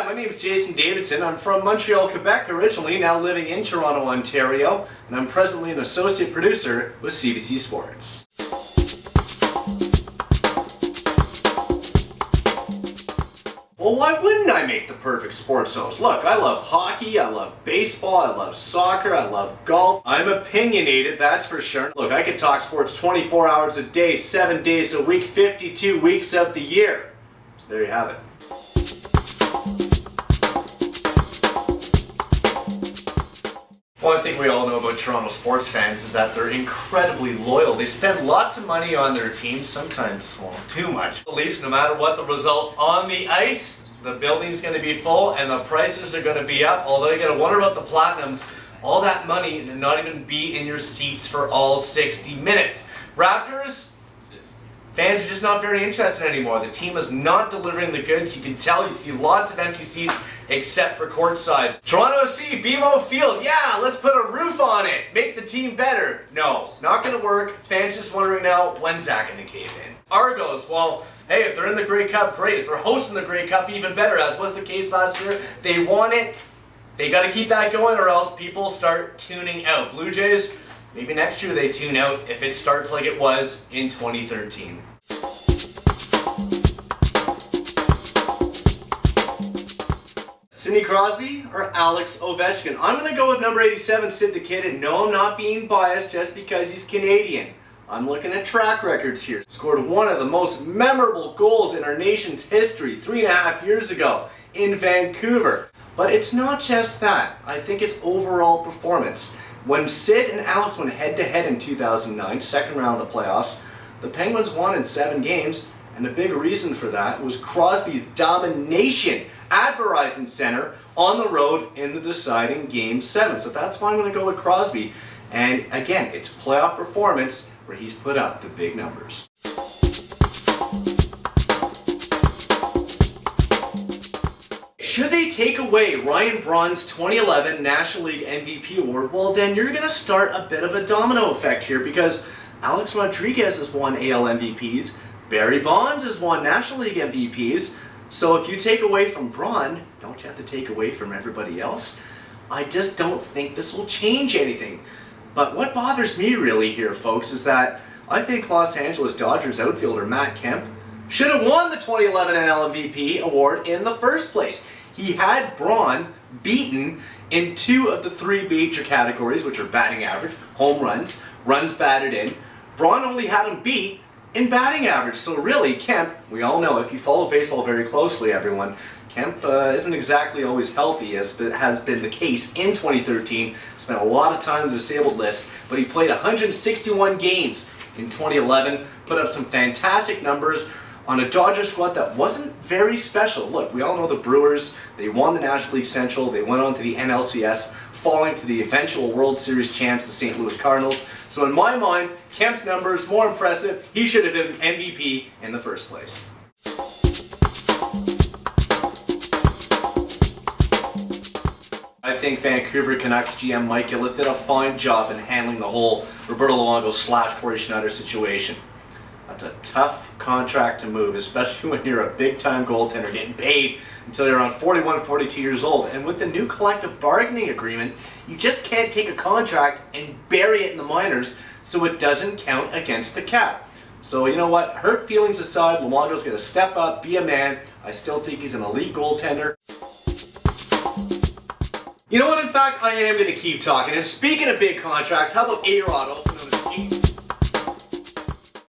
my name is Jason Davidson. I'm from Montreal, Quebec originally, now living in Toronto, Ontario, and I'm presently an associate producer with CBC Sports. Well, why wouldn't I make the perfect sports host? Look, I love hockey, I love baseball, I love soccer, I love golf. I'm opinionated, that's for sure. Look, I could talk sports 24 hours a day, 7 days a week, 52 weeks of the year. So there you have it. One thing we all know about Toronto sports fans is that they're incredibly loyal. They spend lots of money on their teams, sometimes, well, too much. The Leafs, no matter what the result on the ice, the building's going to be full and the prices are going to be up. Although you got to wonder about the Platinums, all that money and not even be in your seats for all 60 minutes. Raptors, fans are just not very interested anymore. The team is not delivering the goods. You can tell, you see lots of empty seats except for court sides. Toronto FC, BMO Field, yeah, let's put a roof on it. Make the team better. No, not gonna work. Fans just wondering now, when's that gonna cave in? Argos, well, hey, if they're in the Grey Cup, great. If they're hosting the Grey Cup, even better, as was the case last year. They want it. They gotta keep that going or else people start tuning out. Blue Jays, maybe next year they tune out if it starts like it was in 2013. Sidney Crosby or Alex Ovechkin? I'm going to go with number 87, Sid the Kid, and no, I'm not being biased just because he's Canadian. I'm looking at track records here. Scored one of the most memorable goals in our nation's history 3.5 years ago in Vancouver. But it's not just that. I think it's overall performance. When Sid and Alex went head-to-head in 2009, second round of the playoffs, the Penguins won in 7 games, and a big reason for that was Crosby's domination at Verizon Center on the road in the deciding Game 7. So that's why I'm going to go with Crosby. And again, it's playoff performance where he's put up the big numbers. Should they take away Ryan Braun's 2011 National League MVP award? Well, then you're going to start a bit of a domino effect here because Alex Rodriguez has won AL MVPs, Barry Bonds has won National League MVPs, so if you take away from Braun, don't you have to take away from everybody else? I just don't think this will change anything. But what bothers me really here, folks, is that I think Los Angeles Dodgers outfielder Matt Kemp should have won the 2011 NL MVP award in the first place. He had Braun beaten in 2 of the 3 major categories, which are batting average, home runs, runs batted in. Braun only had him beat in batting average. So really, Kemp, we all know, if you follow baseball very closely, everyone, Kemp isn't exactly always healthy, as has been the case in 2013. Spent a lot of time on the disabled list, but he played 161 games in 2011, put up some fantastic numbers on a Dodgers squad that wasn't very special. Look, we all know the Brewers, they won the National League Central, they went on to the NLCS, falling to the eventual World Series champs, the St. Louis Cardinals. So in my mind, Kemp's numbers more impressive. He should have been MVP in the first place. I think Vancouver Canucks GM Mike Gillis did a fine job in handling the whole Roberto Luongo / Corey Schneider situation. That's a tough contract to move, especially when you're a big-time goaltender getting paid until you're around 41, 42 years old. And with the new collective bargaining agreement, you just can't take a contract and bury it in the minors so it doesn't count against the cap. So you know what, hurt feelings aside, Luongo's going to step up, be a man. I still think he's an elite goaltender. You know what, in fact, I am going to keep talking. And speaking of big contracts, how about A-Rod, also known as